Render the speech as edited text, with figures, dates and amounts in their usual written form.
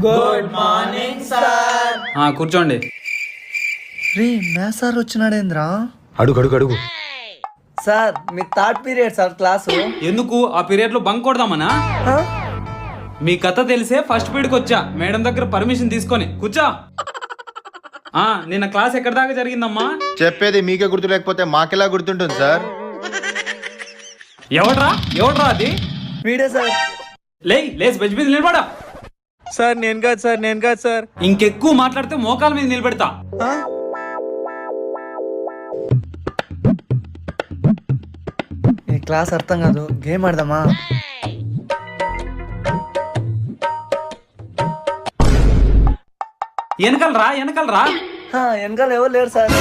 Good morning sir. కూర్చోండి. రే maths sir వచ్చినాడేంద్రా? అడుగు sir మీ third period sir class. ఎందుకు ఆ పీరియడ్ లో బంక్ కొడదామనా? మీ కథ తెలిసే ఫస్ట్ పీరియడ్కి వచ్చా మేడం దగ్గర పర్మిషన్ తీసుకొని. కూర్చో. నిన్న క్లాస్ ఎక్కడి దాకా జరిగిందమ్మా? చెప్పేది మీకే గుర్తు లేకపోతే మాకెలా గుర్తుంటుంది సార్? ఎవడ్రా అది? వీడే సార్. లేచి బెంచ్ మీద నిలబడా. సార్ నేను కాదు సార్. ఇంకెక్కువ మాట్లాడితే మోకాల మీద నిలబెడతా. ఈ క్లాస్ అర్థం కాదు, గేమ్ ఆడదామా? వెనకాల రా. వెనకాల ఎవరు లేరు సార్.